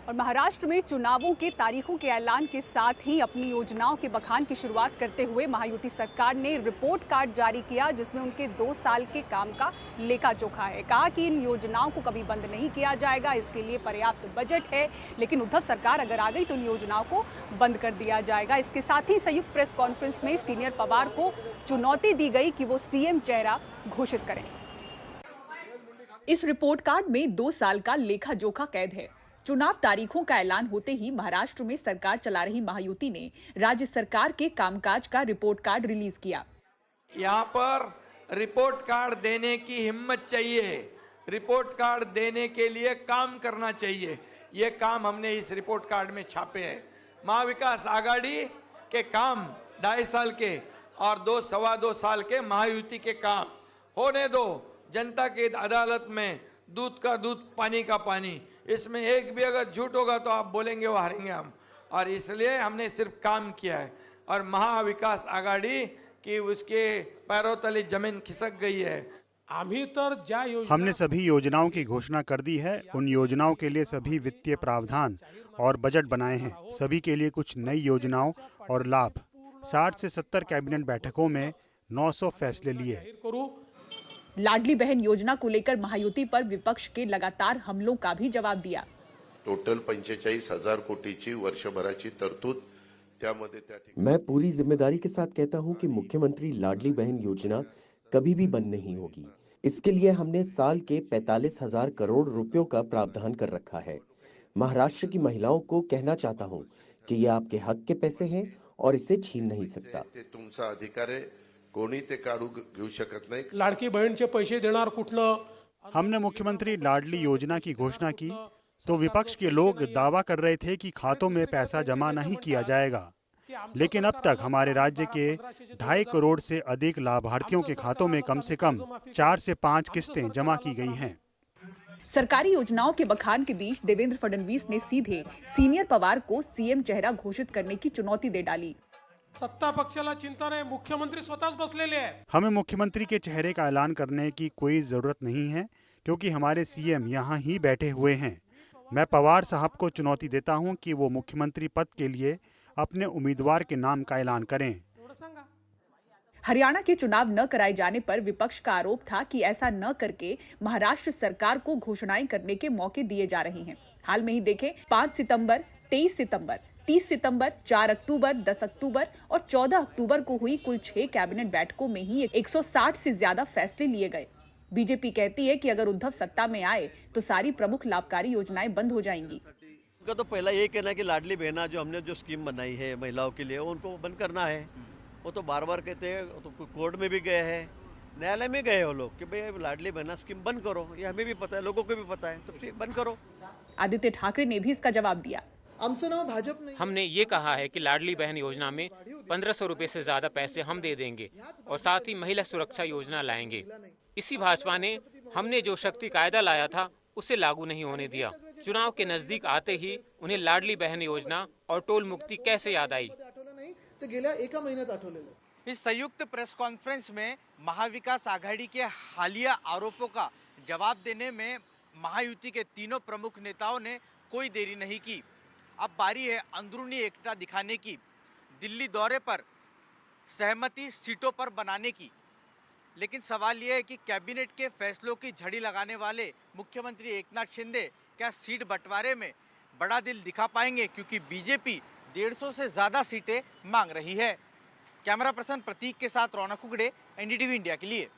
और महाराष्ट्र में चुनावों के तारीखों के ऐलान के साथ ही अपनी योजनाओं के बखान की शुरुआत करते हुए महायुति सरकार ने रिपोर्ट कार्ड जारी किया, जिसमें उनके 2 साल के काम का लेखा जोखा है। कहा कि इन योजनाओं को कभी बंद नहीं किया जाएगा, इसके लिए पर्याप्त बजट है, लेकिन उद्धव सरकार अगर आ गई तो इन योजनाओं को बंद कर दिया जाएगा। इसके साथ ही संयुक्त प्रेस कॉन्फ्रेंस में सीनियर पवार को चुनौती दी गई कि वो सीएम चेहरा घोषित करें। इस रिपोर्ट कार्ड में 2 साल का लेखा जोखा कैद है। चुनाव तारीखों का ऐलान होते ही महाराष्ट्र में सरकार चला रही महायुति ने राज्य सरकार के कामकाज का रिपोर्ट कार्ड रिलीज किया। यहाँ पर रिपोर्ट कार्ड देने की हिम्मत चाहिए, रिपोर्ट कार्ड देने के लिए काम करना चाहिए। ये काम हमने इस रिपोर्ट कार्ड में छापे हैं। महाविकास आघाड़ी के काम 2.5 साल के और 2-2.25 साल के महायुति के काम होने दो। जनता की अदालत में दूध का दूध, पानी का पानी, इसमें एक भी अगर झूठ होगा तो आप बोलेंगे वो हारेंगे हम, और इसलिए हमने सिर्फ काम किया है। और महाविकास आघाड़ी की उसके पैरों तले जमीन खिसक गई है। हमने सभी योजनाओं की घोषणा कर दी है। उन योजनाओं के लिए सभी वित्तीय प्रावधान और बजट बनाए हैं। सभी के लिए कुछ नई योजनाओं और लाभ। 60 से 70 कैबिनेट बैठकों में 900 फैसले लिए। लाडली बहन योजना को लेकर महायुति पर विपक्ष के लगातार हमलों का भी जवाब दिया। टोटल 45,000 कोटीची वर्षभराची तरतूद मैं पूरी जिम्मेदारी के साथ कहता हूं कि मुख्यमंत्री लाडली बहन योजना कभी भी बंद नहीं होगी। इसके लिए हमने साल के 45,000 करोड़ रुपयों का प्रावधान कर रखा है। महाराष्ट्र की महिलाओं को कहना चाहता हूं कि ये आपके हक के पैसे हैं और इसे छीन नहीं सकता। तुमचा अधिकार आहे, कोणी ते काढू घेऊ शकत नाही। लाडकी बहनचे पैसे देणार कुठनं? हमने मुख्यमंत्री लाडली योजना की घोषणा की तो विपक्ष के लोग दावा कर रहे थे कि खातों में पैसा जमा नहीं किया जाएगा, लेकिन अब तक हमारे राज्य के 2.5 करोड़ से अधिक लाभार्थियों के खातों में कम से कम 4 से 5 किस्तें जमा की गई हैं। सरकारी योजनाओं के बखान के बीच देवेंद्र फडणवीस ने सीधे सीनियर पवार को सीएम चेहरा घोषित करने की चुनौती दे डाली। सत्ता पक्षाला चिंता नाही, मुख्यमंत्री स्वतःच बसलेले आहेत। हमें मुख्यमंत्री के चेहरे का ऐलान करने की कोई जरूरत नहीं है, क्योंकि हमारे सीएम यहाँ ही बैठे हुए हैं। मैं पवार साहब को चुनौती देता हूं कि वो मुख्यमंत्री पद के लिए अपने उम्मीदवार के नाम का ऐलान करें। हरियाणा के चुनाव न कराए जाने पर विपक्ष का आरोप था कि ऐसा न करके महाराष्ट्र सरकार को घोषणाएं करने के मौके दिए जा रहे हैं। हाल में ही देखें, 5 सितंबर, 23 सितंबर, 30 सितंबर, 4 अक्टूबर, 10 अक्टूबर और 14 अक्टूबर को हुई कुल 6 कैबिनेट बैठकों में ही 160 से ज्यादा फैसले लिए गए। बीजेपी कहती है कि अगर उद्धव सत्ता में आए तो सारी प्रमुख लाभकारी योजनाएं बंद हो जाएंगी। उनका तो पहला यही कहना है कि लाडली बहना जो हमने जो स्कीम बनाई है महिलाओं के लिए, उनको बंद करना है। वो तो बार बार कहते हैं, तो कोर्ट में भी गए हैं, न्यायालय में गए वो लोग कि भाई लाडली बहना स्कीम बंद करो। ये हमें भी पता है, लोगों को भी पता है, तो फिर बंद करो। आदित्य ठाकरे ने भी इसका जवाब दिया। हमने ये कहा है कि लाडली बहन योजना में 1500 रुपए से ज्यादा पैसे हम दे देंगे और साथ ही महिला सुरक्षा योजना लाएंगे। इसी भाजपा ने हमने जो शक्ति कायदा लाया था उसे लागू नहीं होने दिया। चुनाव के नजदीक आते ही उन्हें लाडली बहन योजना और टोल मुक्ति कैसे याद आई? इस संयुक्त प्रेस कॉन्फ्रेंस में महाविकास आघाड़ी के हालिया आरोपों का जवाब देने में महायुति के तीनों प्रमुख नेताओं ने कोई देरी नहीं की। अब बारी है अंदरूनी एकता दिखाने की, दिल्ली दौरे पर सहमति सीटों पर बनाने की। लेकिन सवाल यह है कि कैबिनेट के फैसलों की झड़ी लगाने वाले मुख्यमंत्री एकनाथ शिंदे क्या सीट बंटवारे में बड़ा दिल दिखा पाएंगे, क्योंकि बीजेपी 150 से ज़्यादा सीटें मांग रही है। कैमरा पर्सन प्रतीक के साथ रौनक कुगड़े, एनडीटीवी इंडिया के लिए।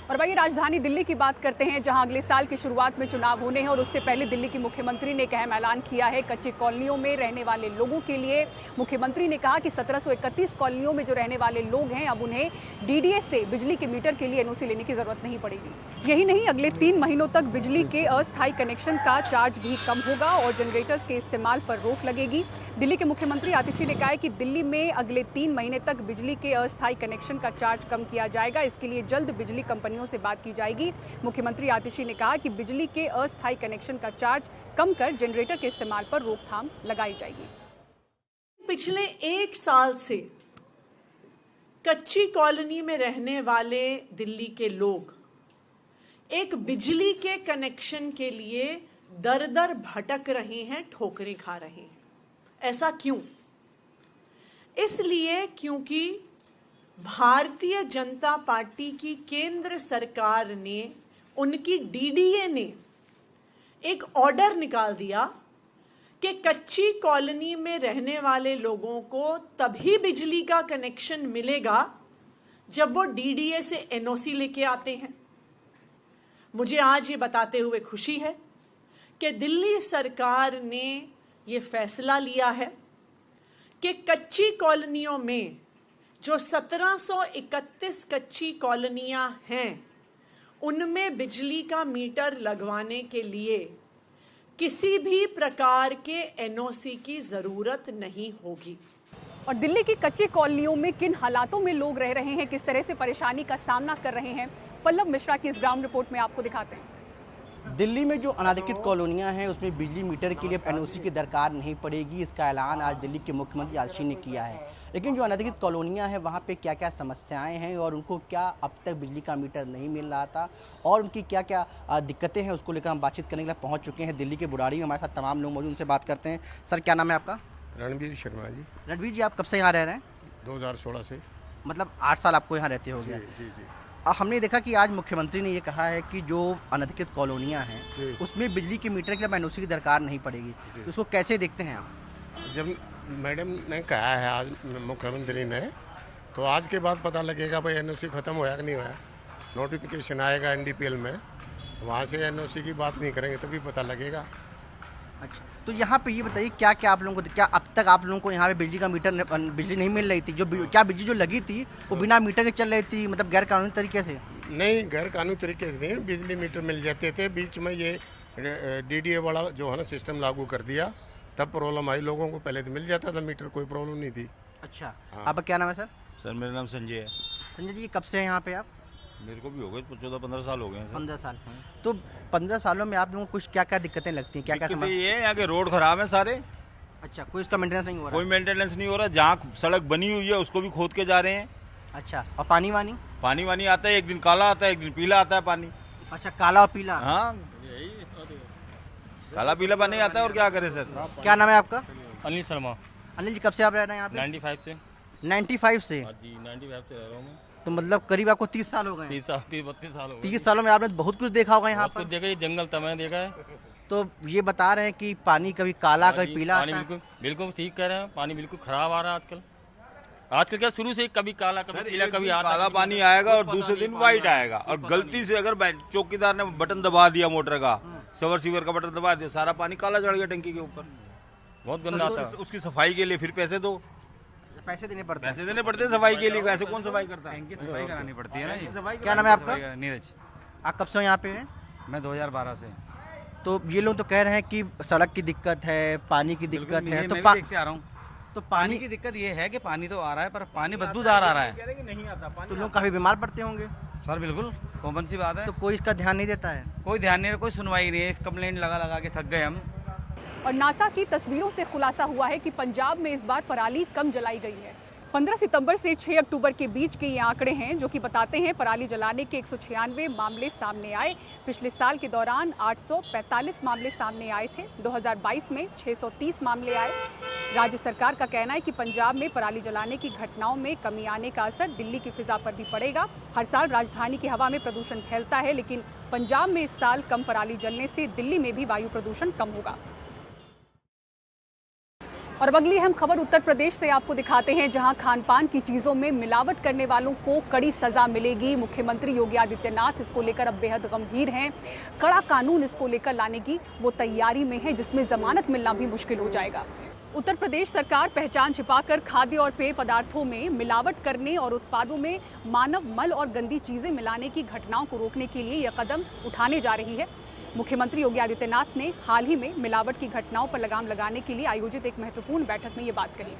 और वही राजधानी दिल्ली की बात करते हैं, जहां अगले साल की शुरुआत में चुनाव होने हैं और उससे पहले दिल्ली की मुख्यमंत्री ने एक अहम ऐलान किया है। कच्ची कॉलोनियों में रहने वाले लोगों के लिए मुख्यमंत्री ने कहा कि 1731 कॉलोनियों में जो रहने वाले लोग हैं, अब उन्हें डीडीएस से बिजली के मीटर के लिए एनओसी लेने की जरूरत नहीं पड़ेगी। यही नहीं, अगले 3 महीनों तक बिजली के अस्थायी कनेक्शन का चार्ज भी कम होगा और जनरेटर्स के इस्तेमाल पर रोक लगेगी। दिल्ली के मुख्यमंत्री आतिशी ने कहा है कि दिल्ली में अगले 3 महीने तक बिजली के अस्थायी कनेक्शन का चार्ज कम किया जाएगा। इसके लिए जल्द बिजली कंपनियों से बात की जाएगी। मुख्यमंत्री आतिशी ने कहा कि बिजली के अस्थायी कनेक्शन का चार्ज कम कर जनरेटर के इस्तेमाल पर रोकथाम लगाई जाएगी। पिछले 1 साल से कच्ची कॉलोनी में रहने वाले दिल्ली के लोग एक बिजली के कनेक्शन के लिए दर दर भटक रहे हैं, ठोकरें खा रहे हैं। ऐसा क्यों? इसलिए क्योंकि भारतीय जनता पार्टी की केंद्र सरकार ने, उनकी डीडीए ने एक ऑर्डर निकाल दिया कि कच्ची कॉलोनी में रहने वाले लोगों को तभी बिजली का कनेक्शन मिलेगा जब वो डीडीए से एनओसी लेके आते हैं। मुझे आज ये बताते हुए खुशी है कि दिल्ली सरकार ने ये फैसला लिया है कि कच्ची कॉलोनियों में जो 1731 कच्ची कॉलोनियां हैं, उनमें बिजली का मीटर लगवाने के लिए किसी भी प्रकार के एनओसी की जरूरत नहीं होगी। और दिल्ली की कच्ची कॉलोनियों में किन हालातों में लोग रह रहे हैं, किस तरह से परेशानी का सामना कर रहे हैं, पल्लव मिश्रा की इस ग्राउंड रिपोर्ट में आपको दिखाते हैं। दिल्ली में जो अनाधिकृत कॉलोनियां हैं उसमें बिजली मीटर के लिए एनओसी की दरकार नहीं पड़ेगी। इसका ऐलान आज दिल्ली के मुख्यमंत्री आशीष ने किया है। लेकिन जो अनाधिकृत कॉलोनियां हैं वहां पे क्या क्या समस्याएं हैं और उनको क्या अब तक बिजली का मीटर नहीं मिल रहा था और उनकी क्या क्या दिक्कतें हैं, उसको लेकर हम बातचीत करने के लिए पहुँच चुके हैं दिल्ली के बुराड़ी में। हमारे साथ तमाम लोग मौजूद, उनसे बात करते हैं। सर, क्या नाम है आपका? रणबीर शर्मा जी। रणबीर जी, आप कब से यहाँ रह रहे हैं? 2016 से। मतलब 8 साल आपको यहाँ रहते हो गए? जी जी। हमने देखा कि आज मुख्यमंत्री ने ये कहा है कि जो अनधिकृत कॉलोनियां हैं उसमें बिजली के मीटर के लिए एनओसी की दरकार नहीं पड़ेगी। तो उसको कैसे देखते हैं आप? जब मैडम ने कहा है आज मुख्यमंत्री ने, तो आज के बाद पता लगेगा भाई एनओसी ख़त्म होया कि नहीं होया। नोटिफिकेशन आएगा एनडीपीएल में, वहाँ से एनओसी की बात नहीं करेंगे तभी पता लगेगा। अच्छा, तो यहाँ पे ये बताइए क्या क्या आप लोगों को, क्या अब तक आप लोगों को यहाँ पे बिजली का मीटर, बिजली नहीं मिल रही थी? क्या बिजली जो लगी थी वो बिना मीटर के चल रही थी, मतलब गैर कानूनी तरीके से? नहीं, गैर कानूनी तरीके से नहीं, बिजली मीटर मिल जाते थे। बीच में ये डीडीए वाला जो है ना सिस्टम लागू कर दिया, तब प्रॉब्लम आई लोगों को। पहले तो मिल जाता था मीटर, कोई प्रॉब्लम नहीं थी। अच्छा, आपका क्या नाम है सर? सर, मेरा नाम संजय है। संजय जी, कब से हैं यहाँ पे आप? मेरे को भी हो गए 14-15 साल हो गए हैं सर। 15 साल। तो 15 सालों में आप लोगों को कुछ क्या क्या दिक्कतें लगती हैं? क्या क्या समस्या? ये यहाँ के रोड खराब है सारे। अच्छा, कोई इसका मेंटेनेंस नहीं हो रहा? कोई मेंटेनेंस नहीं हो रहा। जहाँ सड़क बनी हुई है उसको भी खोद के जा रहे हैं। अच्छा, और पानी वानी? पानी वानी आता है, एक दिन काला आता है, एक दिन पीला आता है पानी। अच्छा, काला और पीला? हाँ, काला पीला पानी आता है। और क्या करे सर? क्या नाम है आपका? अनिल शर्मा। अनिल जी, कब से आप रह रहे हैं यहाँ पे? 95 से। 95 से? जी, 95 से रह रहा हूँ मैं। तो मतलब करीब आपको 30 साल हो गए? 32 साल हो गए। 30 सालों में आपने बहुत कुछ देखा होगा यहाँ पर? देखा, ये जंगल तमाम देखा है। तो ये बता रहे हैं कि पानी कभी काला कभी पीला आता है। बिल्कुल ठीक कह रहे हैं, पानी बिल्कुल खराब आ रहा है आजकल क्या शुरू से कभी काला कभी पीला कभी आता। काला पानी आएगा और दूसरे दिन व्हाइट आएगा। और गलती से अगर चौकीदार ने बटन दबा दिया मोटर का, शवर सीवर का बटन दबा दिया, सारा पानी काला चढ़ गया टंकी के ऊपर। बहुत गंदा आता है। उसकी सफाई के लिए फिर पैसे दो, पैसे देने पड़ते हैं। पैसे देने पड़ते हैं सफाई के लिए। ऐसे कौन सफाई करता है? सफाई करानी पड़ती है ना। क्या नाम है आपका? नीरज। आप कब से यहाँ पे हैं? मैं 2012 से। तो ये लोग तो कह रहे हैं कि सड़क की दिक्कत है, पानी की दिक्कत है। तो देखते आ रहा हूँ। तो पानी की दिक्कत ये है कि पानी तो आ रहा है पर पानी बदबूदार आ रहा है। नहीं आता पानी। तो लोग काफी बीमार पड़ते होंगे सर। बिल्कुल कॉमन सी बात है। तो कोई इसका ध्यान नहीं देता है? कोई ध्यान नहीं, कोई सुनवाई नहीं है। इस कंप्लेंट लगा लगा के थक गए हम। और नासा की तस्वीरों से खुलासा हुआ है कि पंजाब में इस बार पराली कम जलाई गई है। 15 सितंबर से 6 अक्टूबर के बीच के ये आंकड़े हैं जो कि बताते हैं पराली जलाने के 196 मामले सामने आए। पिछले साल के दौरान 845 मामले सामने आए थे। 2022 में 630 मामले आए। राज्य सरकार का कहना है कि पंजाब में पराली जलाने की घटनाओं में कमी आने का असर दिल्ली की फिजा पर भी पड़ेगा। हर साल राजधानी की हवा में प्रदूषण फैलता है, लेकिन पंजाब में इस साल कम पराली जलने से दिल्ली में भी वायु प्रदूषण कम होगा। और अब अगली अहम खबर उत्तर प्रदेश से आपको दिखाते हैं, जहां खान पान की चीज़ों में मिलावट करने वालों को कड़ी सजा मिलेगी। मुख्यमंत्री योगी आदित्यनाथ इसको लेकर अब बेहद गंभीर हैं। कड़ा कानून इसको लेकर लाने की वो तैयारी में है, जिसमें जमानत मिलना भी मुश्किल हो जाएगा। उत्तर प्रदेश सरकार पहचान छिपाकर खाद्य और पेय पदार्थों में मिलावट करने और उत्पादों में मानव मल और गंदी चीज़ें मिलाने की घटनाओं को रोकने के लिए यह कदम उठाने जा रही है। मुख्यमंत्री योगी आदित्यनाथ ने हाल ही में मिलावट की घटनाओं पर लगाम लगाने के लिए आयोजित एक महत्वपूर्ण बैठक में ये बात कही।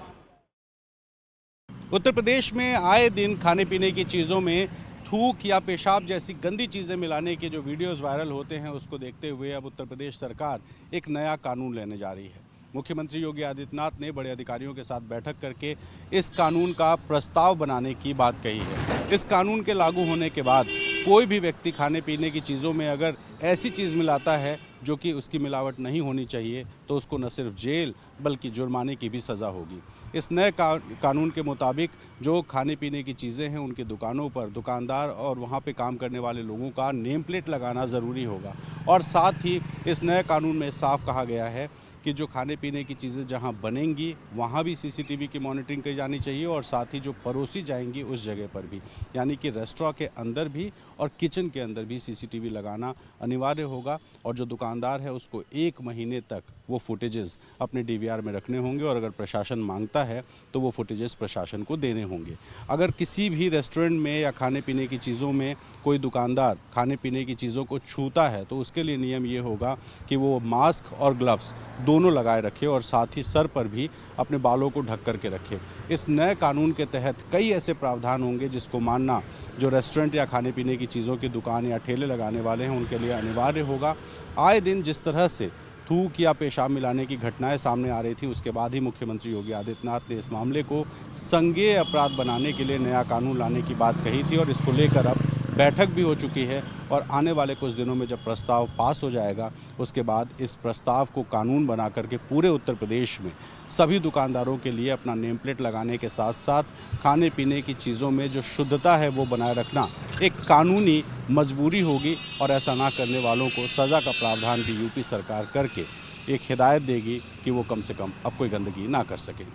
उत्तर प्रदेश में आए दिन खाने पीने की चीज़ों में थूक या पेशाब जैसी गंदी चीज़ें मिलाने के जो वीडियोस वायरल होते हैं, उसको देखते हुए अब उत्तर प्रदेश सरकार एक नया कानून लेने जा रही है। मुख्यमंत्री योगी आदित्यनाथ ने बड़े अधिकारियों के साथ बैठक करके इस कानून का प्रस्ताव बनाने की बात कही है। इस कानून के लागू होने के बाद कोई भी व्यक्ति खाने पीने की चीज़ों में अगर ऐसी चीज़ मिलाता है जो कि उसकी मिलावट नहीं होनी चाहिए तो उसको न सिर्फ जेल बल्कि जुर्माने की भी सज़ा होगी। इस नए कानून के मुताबिक जो खाने पीने की चीज़ें हैं उनकी दुकानों पर दुकानदार और वहाँ पे काम करने वाले लोगों का नेम प्लेट लगाना ज़रूरी होगा। और साथ ही इस नए कानून में साफ कहा गया है कि जो खाने पीने की चीज़ें जहां बनेंगी वहां भी सीसीटीवी की मॉनिटरिंग की जानी चाहिए और साथ ही जो परोसी जाएंगी उस जगह पर भी, यानी कि रेस्टोरेंट के अंदर भी और किचन के अंदर भी सीसीटीवी लगाना अनिवार्य होगा। और जो दुकानदार है उसको 1 महीने तक वो फुटेजेस अपने डीवीआर में रखने होंगे और अगर प्रशासन मांगता है तो वो फुटेजेस प्रशासन को देने होंगे। अगर किसी भी रेस्टोरेंट में या खाने पीने की चीज़ों में कोई दुकानदार खाने पीने की चीज़ों को छूता है तो उसके लिए नियम ये होगा कि वो मास्क और ग्लव्स दोनों लगाए रखे और साथ ही सर पर भी अपने बालों को ढक करके रखे। इस नए कानून के तहत कई ऐसे प्रावधान होंगे जिसको मानना जो रेस्टोरेंट या खाने पीने की चीज़ों की दुकान या ठेले लगाने वाले हैं उनके लिए अनिवार्य होगा। आए दिन जिस तरह से थूक या पेशाब मिलाने की घटनाएं सामने आ रही थी उसके बाद ही मुख्यमंत्री योगी आदित्यनाथ ने इस मामले को संज्ञेय अपराध बनाने के लिए नया कानून लाने की बात कही थी और इसको लेकर अब बैठक भी हो चुकी है और आने वाले कुछ दिनों में जब प्रस्ताव पास हो जाएगा उसके बाद इस प्रस्ताव को कानून बना करके पूरे उत्तर प्रदेश में सभी दुकानदारों के लिए अपना नेम प्लेट लगाने के साथ साथ खाने पीने की चीज़ों में जो शुद्धता है वो बनाए रखना एक कानूनी मजबूरी होगी और ऐसा ना करने वालों को सज़ा का प्रावधान भी यूपी सरकार करके एक हिदायत देगी कि वो कम से कम अब कोई गंदगी ना कर सकें।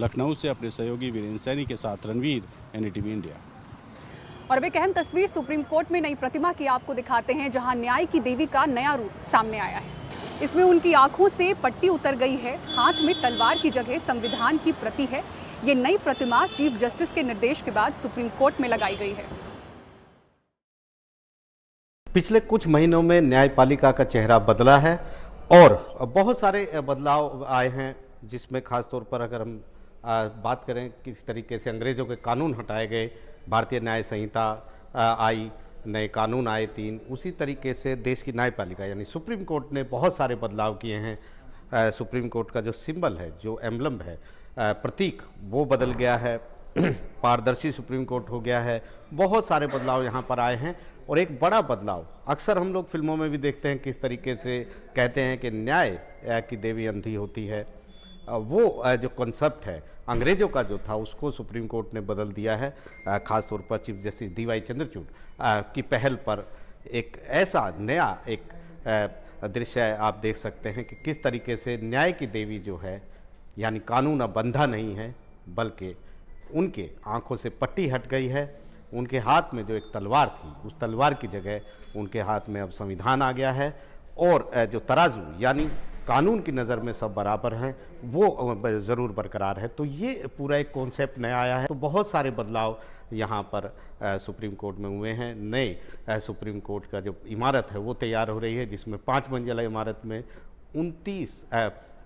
लखनऊ से अपने सहयोगी वीरेंद्र सैनी के साथ रणवीर, NDTV इंडिया। और अब एक अहम तस्वीर सुप्रीम कोर्ट में नई प्रतिमा की आपको दिखाते हैं जहां न्याय की देवी का नया रूप सामने आया है। इसमें उनकी आंखों से पट्टी उतर गई है, हाथ में तलवार की जगह संविधान की प्रति है। ये नई प्रतिमा चीफ जस्टिस के निर्देश के बाद सुप्रीम कोर्ट में लगाई गई है। पिछले कुछ महीनों में न्यायपालिका का चेहरा बदला है और बहुत सारे बदलाव आए हैं, जिसमें खासतौर पर अगर हम बात करें किस तरीके से अंग्रेज़ों के कानून हटाए गए, भारतीय न्याय संहिता आई, नए कानून आए 3, उसी तरीके से देश की न्यायपालिका यानी सुप्रीम कोर्ट ने बहुत सारे बदलाव किए हैं। सुप्रीम कोर्ट का जो सिंबल है, जो एम्बलम है, प्रतीक, वो बदल गया है, पारदर्शी सुप्रीम कोर्ट हो गया है। बहुत सारे बदलाव यहाँ पर आए हैं और एक बड़ा बदलाव अक्सर हम लोग फिल्मों में भी देखते हैं, किस तरीके से कहते हैं कि न्याय की देवी अंधी होती है। वो जो कॉन्सेप्ट है अंग्रेज़ों का जो था उसको सुप्रीम कोर्ट ने बदल दिया है। ख़ासतौर पर चीफ जस्टिस DY चंद्रचूड़ की पहल पर एक ऐसा नया एक दृश्य आप देख सकते हैं कि किस तरीके से न्याय की देवी जो है, यानी कानून अब बंधा नहीं है बल्कि उनके आंखों से पट्टी हट गई है। उनके हाथ में जो एक तलवार थी उस तलवार की जगह उनके हाथ में अब संविधान आ गया है और जो तराजू यानी कानून की नज़र में सब बराबर हैं वो ज़रूर बरकरार है। तो ये पूरा एक कॉन्सेप्ट नया आया है। तो बहुत सारे बदलाव यहाँ पर सुप्रीम कोर्ट में हुए हैं। नए सुप्रीम कोर्ट का जो इमारत है वो तैयार हो रही है, जिसमें 5 मंजिला इमारत में 29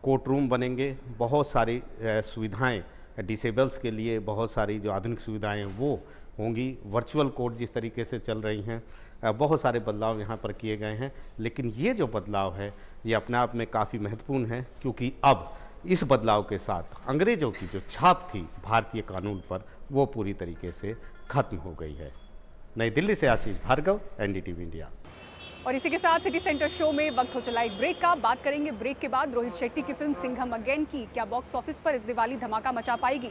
कोर्ट रूम बनेंगे। बहुत सारी सुविधाएं डिसेबल्स के लिए, बहुत सारी जो आधुनिक सुविधाएं वो होंगी। वर्चुअल कोर्ट जिस तरीके से चल रही हैं, बहुत सारे बदलाव यहाँ पर किए गए हैं। लेकिन ये जो बदलाव है ये अपने आप में काफ़ी महत्वपूर्ण है, क्योंकि अब इस बदलाव के साथ अंग्रेज़ों की जो छाप थी भारतीय कानून पर वो पूरी तरीके से खत्म हो गई है। नई दिल्ली से आशीष भार्गव, NDTV इंडिया। और इसी के साथ सिटी सेंटर शो में वक्त हो चला एक ब्रेक का। बात करेंगे ब्रेक के बाद रोहित शेट्टी की फिल्म सिंघम अगेन की क्या बॉक्स ऑफिस पर इस दिवाली धमाका मचा पाएगी।